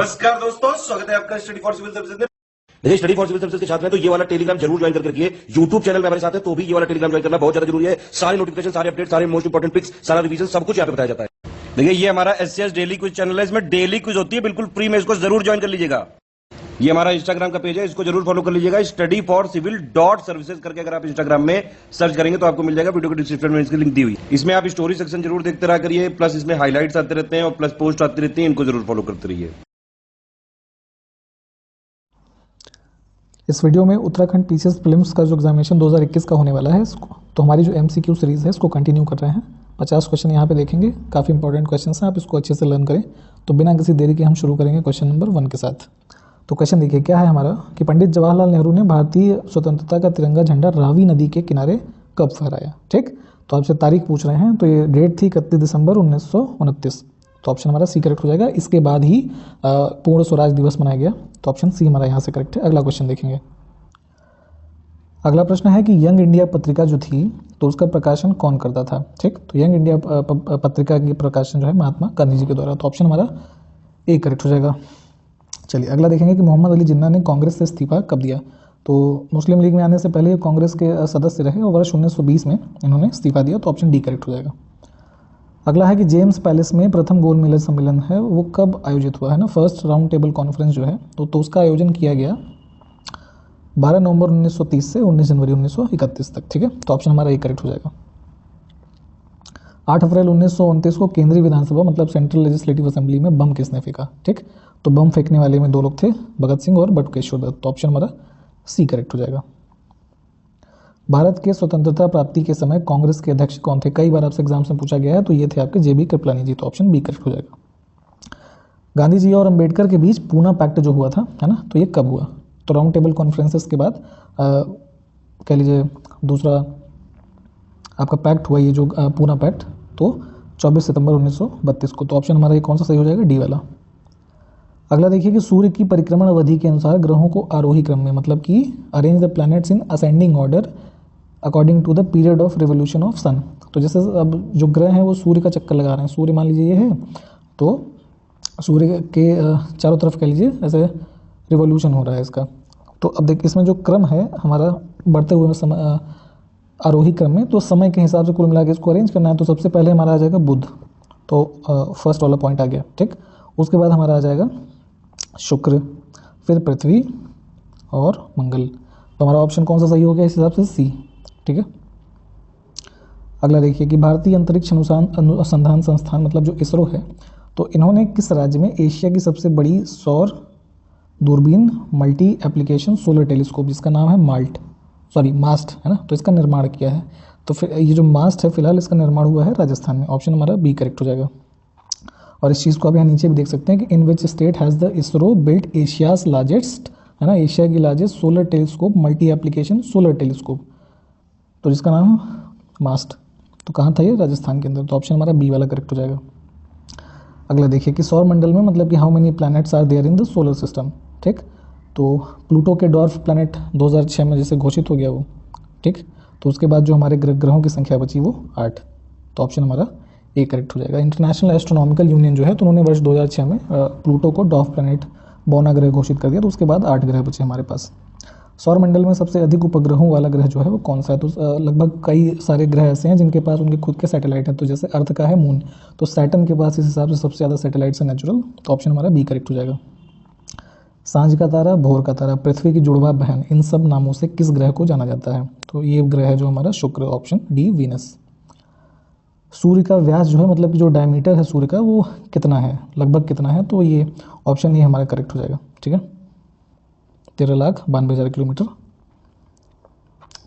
नमस्कार दोस्तों, स्वागत है आपका स्टडी फॉर सिविल सर्विसेज में। देखिए, स्टडी फॉर सिविल सर्विसेज के छात्र हैं तो ये वाला टेलीग्राम जरूर ज्वाइन करके रखिए। यूट्यूब चैनल में हमारे साथ है तो भी ये वाला टेलीग्राम ज्वाइन करना बहुत ज्यादा जरूरी है। सारे नोटिफिकेशन, सारे अपडेट, सारे मोस्ट इंपोर्टेंट पिक्स, सारा रिवीजन सब कुछ यहाँ पे बताया जाता है। देखिए, ये हमारा एससीएस डेली क्विज चैनल है, इसमें डेली क्विज होती है, बिल्कुल फ्री में, इसको जरूर ज्वाइन कर लीजिएगा। ये हमारा इंस्टाग्राम का पेज है, इसको जरूर फॉलो कर लीजिएगा। Study for civil dot services करके अगर आप इंस्टाग्राम में सर्च करेंगे तो आपको मिल जाएगा। वीडियो के डिस्क्रिप्शन में इसकी लिंक दी हुई। इसमें आप स्टोरी सेक्शन जरूर देखते रहा करिए, प्लस इसमें हाईलाइट्स आते रहते हैं और प्लस पोस्ट आती रहती है, इनको जरूर फॉलो करते रहिए। इस वीडियो में उत्तराखंड पीसीएस प्रीलिम्स का जो एग्जामिनेशन 2021 का होने वाला है, इसको तो हमारी जो एमसीक्यू सीरीज़ है इसको कंटिन्यू कर रहे हैं। 50 क्वेश्चन यहाँ पे देखेंगे, काफ़ी इंपॉर्टेंट क्वेश्चन हैं, आप इसको अच्छे से लर्न करें। तो बिना किसी देरी के हम शुरू करेंगे क्वेश्चन नंबर 1 के साथ। तो क्वेश्चन देखिए क्या है हमारा कि पंडित जवाहरलाल नेहरू ने भारतीय स्वतंत्रता का तिरंगा झंडा रावी नदी के किनारे कब फहराया। ठीक, तो आपसे तारीख पूछ रहे हैं, तो ये डेट थी 31 दिसंबर 1929। तो ऑप्शन हमारा सी करेक्ट हो जाएगा। इसके बाद ही पूर्ण स्वराज दिवस मनाया गया, तो ऑप्शन सी हमारा यहाँ से करेक्ट है। अगला क्वेश्चन देखेंगे। अगला प्रश्न है कि यंग इंडिया पत्रिका जो थी तो उसका प्रकाशन कौन करता था। ठीक, तो यंग इंडिया पत्रिका की प्रकाशन जो है महात्मा गांधी जी के द्वारा, तो ऑप्शन हमारा ए करेक्ट हो जाएगा। चलिए अगला देखेंगे कि मोहम्मद अली जिन्ना ने कांग्रेस से इस्तीफा कब दिया। तो मुस्लिम लीग में आने से पहले कांग्रेस के सदस्य रहे और वर्ष 1920 में इन्होंने इस्तीफा दिया, तो ऑप्शन डी करेक्ट हो जाएगा। अगला है कि जेम्स पैलेस में प्रथम गोल मेज सम्मेलन है वो कब आयोजित हुआ है ना, फर्स्ट राउंड टेबल कॉन्फ्रेंस जो है तो उसका आयोजन किया गया 12 नवंबर 1930 से 19 जनवरी 1931 तक। ठीक है, तो ऑप्शन हमारा ए करेक्ट हो जाएगा। 8 अप्रैल 1929 को केंद्रीय विधानसभा मतलब सेंट्रल लेजिस्लेटिव असेंबली में बम किसने फेंका। ठीक, तो बम फेंकने वाले में 2 लोग थे, भगत सिंह और बटुकेश्वर दत्त, तो ऑप्शन हमारा सी करेक्ट हो जाएगा। भारत के स्वतंत्रता प्राप्ति के समय कांग्रेस के अध्यक्ष कौन थे, कई बार आपसे एग्जाम्स में पूछा गया है, तो ये थे आपके जेबी कृपलानी जी, तो ऑप्शन बी करेक्ट हो जाएगा। गांधी जी और अंबेडकर के बीच पूना पैक्ट जो हुआ था है ना, तो ये कब हुआ, तो राउंड टेबल कॉन्फ्रेंसेस के बाद कह लीजिए दूसरा आपका पैक्ट हुआ, ये जो पूना पैक्ट, तो 24 सितंबर 1932 को, तो ऑप्शन हमारा ये कौन सा सही हो जाएगा, डी वाला। अगला देखिए कि सूर्य की परिक्रमण अवधि के अनुसार ग्रहों को आरोही क्रम में मतलब कि arrange the planets in ascending order according to the period of revolution of sun. तो जैसे अब जो ग्रह हैं वो सूर्य का चक्कर लगा रहे हैं, सूर्य मान लीजिए ये है, तो सूर्य के चारों तरफ कह लीजिए ऐसे रिवोल्यूशन हो रहा है इसका। तो अब देखिए इसमें जो क्रम है हमारा बढ़ते हुए समय आरोही क्रम में, तो समय के हिसाब से कुल मिला के इसको अरेंज करना है। तो सबसे पहले हमारा आ जाएगा बुध, तो फर्स्ट वाला पॉइंट आ गया। ठीक, उसके बाद हमारा आ जाएगा शुक्र, फिर पृथ्वी और मंगल, तो हमारा ऑप्शन कौन सा सही हो गया इस हिसाब से, सी। ठीक है, अगला देखिए कि भारतीय अंतरिक्ष अनुसंधान संस्थान मतलब जो इसरो है, तो इन्होंने किस राज्य में एशिया की सबसे बड़ी सौर दूरबीन मल्टी एप्लीकेशन सोलर टेलीस्कोप जिसका नाम है मास्ट है ना, तो इसका निर्माण किया है। तो फिर ये जो मास्ट है फिलहाल इसका निर्माण हुआ है राजस्थान में, ऑप्शन हमारा बी करेक्ट हो जाएगा। और इस चीज़ को आप यहाँ नीचे भी देख सकते हैं कि in which state has the ISRO built Asia's largest है ना, एशिया की largest solar telescope multi application solar telescope, तो जिसका नाम है मास्ट, तो कहाँ था ये, राजस्थान के अंदर, तो ऑप्शन हमारा बी वाला करेक्ट हो जाएगा। अगला देखिए कि सौर मंडल में मतलब कि how many planets are there in the solar system. ठीक, तो प्लूटो के डॉर्फ प्लैनेट 2006 में जैसे घोषित हो गया वो। ठीक, तो उसके बाद जो हमारे ग्रहों की संख्या बची वो 8, तो ऑप्शन हमारा ए करेक्ट हो जाएगा। इंटरनेशनल एस्ट्रोनॉमिकल यूनियन जो है तो उन्होंने वर्ष 2006 में प्लूटो को डॉर्फ प्लैनेट बौना ग्रह घोषित कर दिया, तो उसके बाद 8 ग्रह बचे हमारे पास। सौर मंडल में सबसे अधिक उपग्रहों वाला ग्रह जो है वो कौन सा है, तो लगभग कई सारे ग्रह ऐसे हैं जिनके पास उनके खुद के सैटेलाइट हैं, तो जैसे अर्थ का है मून, तो सैटर्न के पास इस हिसाब से सबसे ज़्यादा सैटेलाइट्स है नेचुरल, तो ऑप्शन हमारा बी करेक्ट हो जाएगा। सांझ का तारा, भोर का तारा, पृथ्वी की जुड़वा बहन, इन सब नामों से किस ग्रह को जाना जाता है, तो ये ग्रह है जो हमारा शुक्र, ऑप्शन डी वीनस। सूर्य का व्यास जो है मतलब कि जो डायमीटर है सूर्य का वो कितना है, लगभग कितना है, तो ये ऑप्शन ए हमारा करेक्ट हो जाएगा। ठीक है, 13,92,000 किलोमीटर।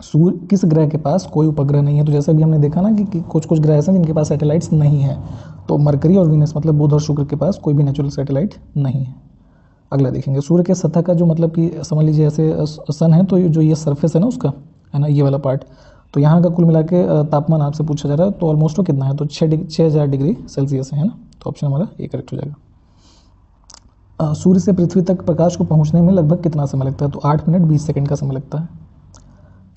सूर्य किस ग्रह के पास कोई उपग्रह नहीं है, तो जैसे भी हमने देखा ना कि कुछ कुछ ग्रह ऐसे हैं जिनके पास सैटेलाइट्स नहीं है, तो मरकरी और वीनस मतलब बुध और शुक्र के पास कोई भी नेचुरल सैटेलाइट नहीं है। अगला देखेंगे सूर्य के सतह का जो मतलब कि समझ लीजिए ऐसे सन है, तो जो ये सरफेस है ना उसका है ना, ये वाला पार्ट, तो यहाँ का कुल मिला के तापमान आपसे पूछा जा रहा है, तो ऑलमोस्ट वो कितना है, तो 6,000 डिग्री सेल्सियस है ना, तो ऑप्शन हमारा ए करेक्ट हो जाएगा। सूर्य से पृथ्वी तक प्रकाश को पहुँचने में लगभग कितना समय लगता है, तो 8 मिनट 20 सेकंड का समय लगता है।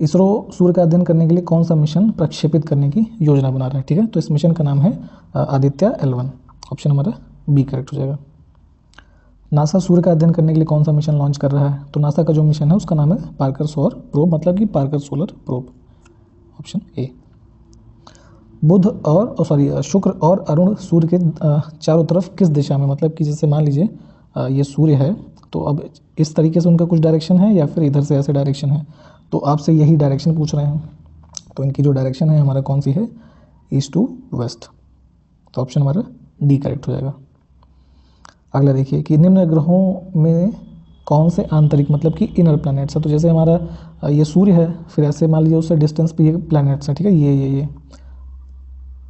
इसरो सूर्य का अध्ययन करने के लिए कौन सा मिशन प्रक्षेपित करने की योजना बना रहा है। ठीक है, तो इस मिशन का नाम है आदित्य L1, ऑप्शन हमारा बी करेक्ट हो जाएगा। नासा सूर्य का अध्ययन करने के लिए कौन सा मिशन लॉन्च कर रहा है? तो नासा का जो मिशन है उसका नाम है पार्कर सौर प्रोब, मतलब कि Parker solar probe, option A. बुध और शुक्र और अरुण सूर्य के चारों तरफ किस दिशा में, मतलब कि जैसे मान लीजिए ये सूर्य है तो अब इस तरीके से उनका कुछ डायरेक्शन है या फिर इधर से ऐसे डायरेक्शन है, तो आपसे यही डायरेक्शन पूछ रहे हैं। तो इनकी जो डायरेक्शन है हमारा कौन सी है? ईस्ट टू वेस्ट, तो ऑप्शन हमारा डी करेक्ट हो जाएगा। अगला देखिए कि निम्न ग्रहों में कौन से आंतरिक, मतलब कि इनर प्लैनेट्स है? तो जैसे हमारा ये सूर्य है, फिर ऐसे मान लीजिए उससे डिस्टेंस पे ये प्लैनेट्स हैं, ठीक है, ये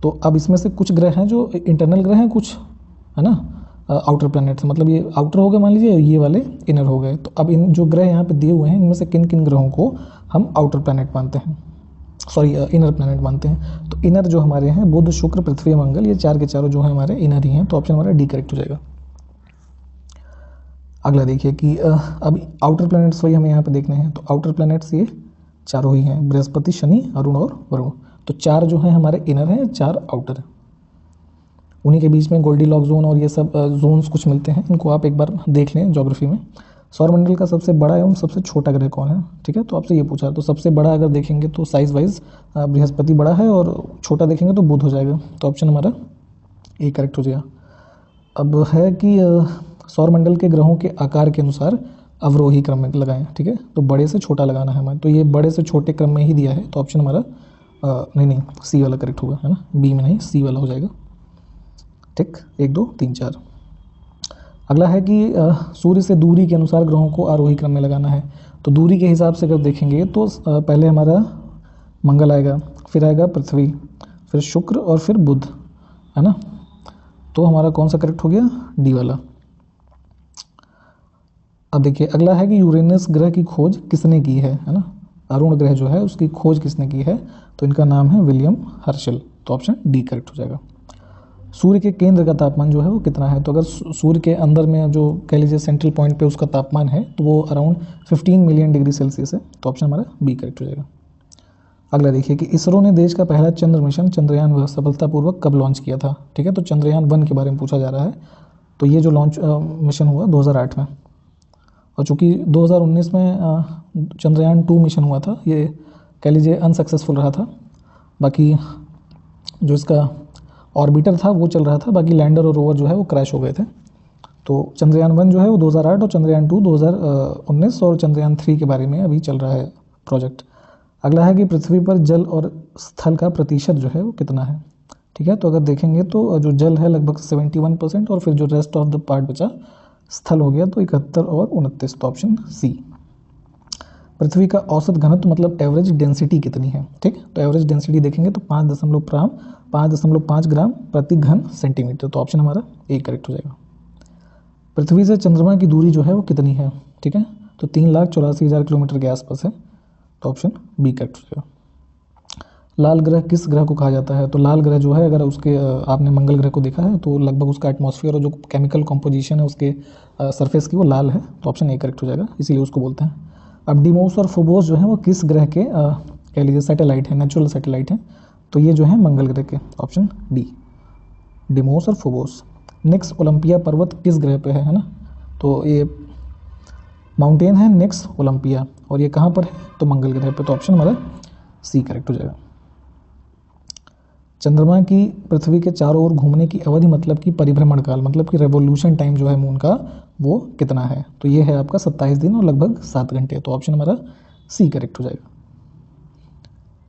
तो अब इसमें से कुछ ग्रह हैं जो इंटरनल ग्रह हैं, कुछ है ना आउटर प्लैनेट्स, मतलब ये आउटर हो गए मान लीजिए, ये वाले इनर हो गए। तो अब इन जो ग्रह यहाँ पे दिए हुए हैं इनमें से किन किन ग्रहों को हम आउटर प्लैनेट मानते हैं, इनर प्लैनेट मानते हैं? तो इनर जो हमारे हैं बुध, शुक्र, पृथ्वी, मंगल, ये चार के चारों जो है हमारे इनर ही हैं, तो ऑप्शन हमारा डी करेक्ट हो जाएगा। अगला देखिए कि अब आउटर प्लैनेट्स वही हमें यहाँ पे देखने हैं। तो आउटर प्लैनेट्स ये चारों ही हैं, बृहस्पति, शनि, अरुण और वरुण। तो चार जो हैं हमारे इनर हैं, चार आउटर हैं। उन्हीं के बीच में गोल्डीलॉक जोन और ये सब जोन्स कुछ मिलते हैं, इनको आप एक बार देख लें ज्योग्राफी में। सौरमंडल का सबसे बड़ा एवं सबसे छोटा ग्रह कौन है? ठीक है, तो आपसे ये पूछा, तो सबसे बड़ा अगर देखेंगे तो साइज वाइज बृहस्पति बड़ा है और छोटा देखेंगे तो बुध हो जाएगा, तो ऑप्शन हमारा ए करेक्ट हो जाएगा। अब है कि सौरमंडल के ग्रहों के आकार के अनुसार अवरोही क्रम में लगाएं, ठीक है, तो बड़े से छोटा लगाना है हमें, तो ये बड़े से छोटे क्रम में ही दिया है, तो ऑप्शन हमारा नहीं सी वाला करेक्ट होगा, है ना, बी में नहीं सी वाला हो जाएगा। ठीक, 1 2 3 4। अगला है कि सूर्य से दूरी के अनुसार ग्रहों को आरोही क्रम में लगाना है। तो दूरी के हिसाब से अगर देखेंगे तो पहले हमारा मंगल आएगा, फिर आएगा पृथ्वी, फिर शुक्र और फिर बुध, है ना। तो हमारा कौन सा करेक्ट हो गया? डी वाला। अब देखिए अगला है कि यूरेनस ग्रह की खोज किसने की है ना। अरुण ग्रह जो है उसकी खोज किसने की है? तो इनका नाम है विलियम हर्शल, तो ऑप्शन डी करेक्ट हो जाएगा। सूर्य के केंद्र का तापमान जो है वो कितना है? तो अगर सूर्य के अंदर में जो कह लीजिए सेंट्रल पॉइंट पे उसका तापमान है तो वो अराउंड 15 मिलियन डिग्री सेल्सियस है, तो ऑप्शन हमारा बी करेक्ट हो जाएगा। अगला देखिए कि इसरो ने देश का पहला चंद्र मिशन चंद्रयान वह सफलतापूर्वक कब लॉन्च किया था? ठीक है, तो चंद्रयान 1 के बारे में पूछा जा रहा है। तो ये जो लॉन्च मिशन हुआ 2008 में, और चूँकि 2019 में चंद्रयान 2 मिशन हुआ था, ये कह लीजिए अनसक्सेसफुल रहा था। बाकी जो इसका ऑर्बिटर था वो चल रहा था, बाकी लैंडर और रोवर जो है वो क्रैश हो गए थे। तो चंद्रयान 1 जो है वो 2008 और चंद्रयान 2 2019 और चंद्रयान 3 के बारे में अभी चल रहा है प्रोजेक्ट। अगला है कि पृथ्वी पर जल और स्थल का प्रतिशत जो है वो कितना है? ठीक है, तो अगर देखेंगे तो जो जल है लगभग 71% और फिर जो रेस्ट ऑफ द पार्ट बचा स्थल हो गया तो 71 और 29, तो ऑप्शन सी। पृथ्वी का औसत घनत्व मतलब एवरेज डेंसिटी कितनी है? ठीक, तो एवरेज डेंसिटी देखेंगे तो 5.5 ग्राम प्रति घन सेंटीमीटर, तो ऑप्शन हमारा ए करेक्ट हो जाएगा। पृथ्वी से चंद्रमा की दूरी जो है वो कितनी है? ठीक है, तो 3,84,000 किलोमीटर के आसपास है, तो ऑप्शन बी करेक्ट हो जाएगा। लाल ग्रह किस ग्रह को कहा जाता है? तो लाल ग्रह जो है अगर उसके आपने मंगल ग्रह को देखा है तो लगभग उसका एटमॉस्फेयर और जो केमिकल कॉम्पोजिशन है उसके सरफेस की वो लाल है, तो ऑप्शन ए करेक्ट हो जाएगा, इसीलिए उसको बोलते हैं। अब डिमोस और फोबोस जो है वो किस ग्रह के कह लीजिए सैटेलाइट है, नेचुरल सैटेलाइट है? तो ये जो है मंगल ग्रह के, ऑप्शन डी डिमोस और फोबोस। नेक्स ओलंपिया पर्वत किस ग्रह पे है ना? तो ये माउंटेन है नेक्स ओलंपिया, और ये कहाँ पर है? तो मंगल ग्रह पे, तो ऑप्शन हमारा सी करेक्ट हो जाएगा। चंद्रमा की पृथ्वी के चारों ओर घूमने की अवधि मतलब कि परिभ्रमण काल मतलब कि रेवोल्यूशन टाइम जो है मून का वो कितना है? तो ये है आपका 27 दिन और लगभग 7 घंटे, तो ऑप्शन हमारा सी करेक्ट हो जाएगा।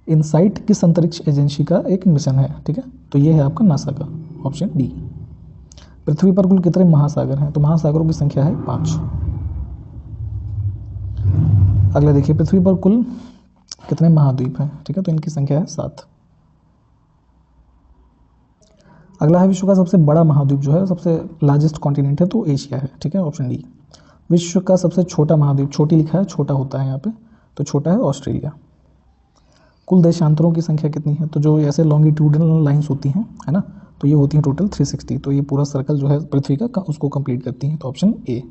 इनसाइट किस अंतरिक्ष एजेंसी का एक मिशन है? ठीक है, तो ये है आपका नासा का, ऑप्शन डी। पृथ्वी पर कुल कितने महासागर हैं? तो महासागरों की संख्या है 5। अगला देखिए पृथ्वी पर कुल कितने महाद्वीप हैं? ठीक है, तो इनकी संख्या है 7। अगला है विश्व का सबसे बड़ा महाद्वीप जो है, सबसे लार्जेस्ट कॉन्टिनेंट है तो एशिया है। ठीक है, ऑप्शन डी। विश्व का सबसे छोटा महाद्वीप, छोटी लिखा है, छोटा होता है यहाँ पे, तो छोटा है ऑस्ट्रेलिया। कुल देशांतरों की संख्या कितनी है? तो जो ऐसे लॉन्गिट्यूडनल लाइंस होती हैं, है ना, तो ये होती हैं टोटल 360, तो ये पूरा सर्कल जो है पृथ्वी का उसको कंप्लीट करती हैं, तो ऑप्शन ए।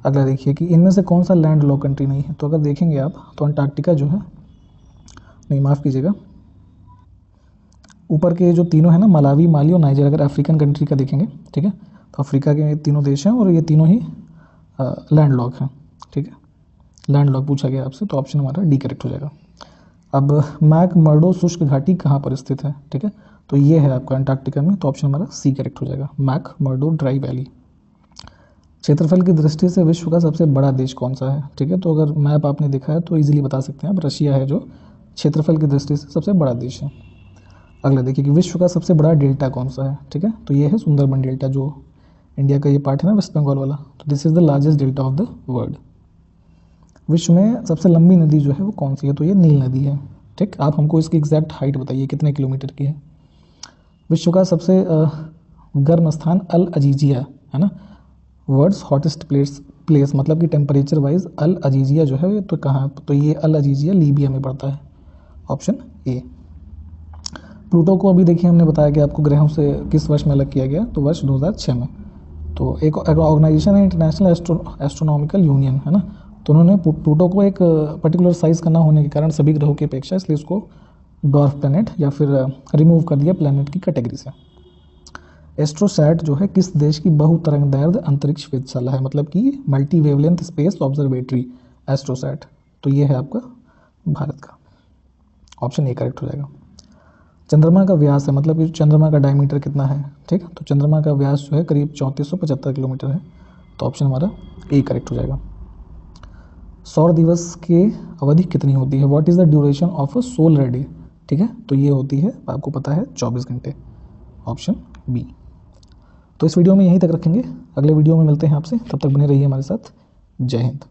अगला देखिए कि इनमें से कौन सा लैंड लॉक कंट्री नहीं है? तो अगर देखेंगे आप तो अंटार्कटिका जो है, नहीं माफ़ कीजिएगा, ऊपर के जो तीनों है ना, मलावी, माली और नाइजर, अगर अफ्रीकन कंट्री का देखेंगे, ठीक है, तो अफ्रीका के तीनों देश हैं और ये तीनों ही लैंडलॉक हैं, ठीक है। लैंडलॉक पूछा गया आपसे, तो ऑप्शन हमारा डी करेक्ट हो जाएगा। अब मैकमर्डो शुष्क घाटी कहाँ पर स्थित है, ठीक है, तो ये है आपका अंटार्कटिका में, तो ऑप्शन हमारा सी करेक्ट हो जाएगा, मैकमर्डो ड्राई वैली। क्षेत्रफल की दृष्टि से विश्व का सबसे बड़ा देश कौन सा है, ठीक है, तो अगर मैप आपने देखा है तो इजीली बता सकते हैं आप, रशिया है जो क्षेत्रफल की दृष्टि से सबसे बड़ा देश है। अगला देखिए कि विश्व का सबसे बड़ा डेल्टा कौन सा है, ठीक है, तो ये है सुंदरबन डेल्टा, जो इंडिया का ये पार्ट है ना, वेस्ट बंगाल वाला, तो this is the largest delta of the world. विश्व में सबसे लंबी नदी जो है वो कौन सी है, तो ये नील नदी है, ठीक। आप हमको इसकी एग्जैक्ट हाइट बताइए कितने किलोमीटर की है। विश्व का सबसे गर्म स्थान अल अजीजिया है ना, वर्ल्ड्स हॉटेस्ट प्लेस मतलब कि टेम्परेचर वाइज अल अजीजिया जो है तो कहाँ, तो ये अल अजीजिया लीबिया में पड़ता है, ऑप्शन ए। प्लूटो को अभी देखिए हमने बताया कि आपको ग्रहों से किस वर्ष में अलग किया गया, तो वर्ष 2006 में। तो एक ऑर्गेनाइजेशन है इंटरनेशनल एस्ट्रोनॉमिकल यूनियन है ना, तो उन्होंने प्लूटो को एक पर्टिकुलर साइज़ का ना होने के कारण सभी ग्रहों की अपेक्षा, इसलिए उसको डॉर्फ प्लैनेट या फिर रिमूव कर दिया प्लैनेट की कैटेगरी से। एस्ट्रोसैट जो है किस देश की बहुतरंगदैर्ध्य अंतरिक्ष वेधशाला है, मतलब कि multi wavelength space observatory AstroSat, तो ये है आपका भारत का, ऑप्शन ए करेक्ट हो जाएगा। चंद्रमा का व्यास है, मतलब कि चंद्रमा का डायमीटर कितना है, ठीक, तो चंद्रमा का व्यास जो है करीब 3475 किलोमीटर है, तो ऑप्शन हमारा ए करेक्ट हो जाएगा। सौर दिवस की अवधि कितनी होती है, what is the duration of a solar day, ठीक है, तो ये होती है आपको पता है 24 घंटे, ऑप्शन बी। तो इस वीडियो में यहीं तक रखेंगे, अगले वीडियो में मिलते हैं आपसे, तब तक बने रहिए हमारे साथ। जय हिंद।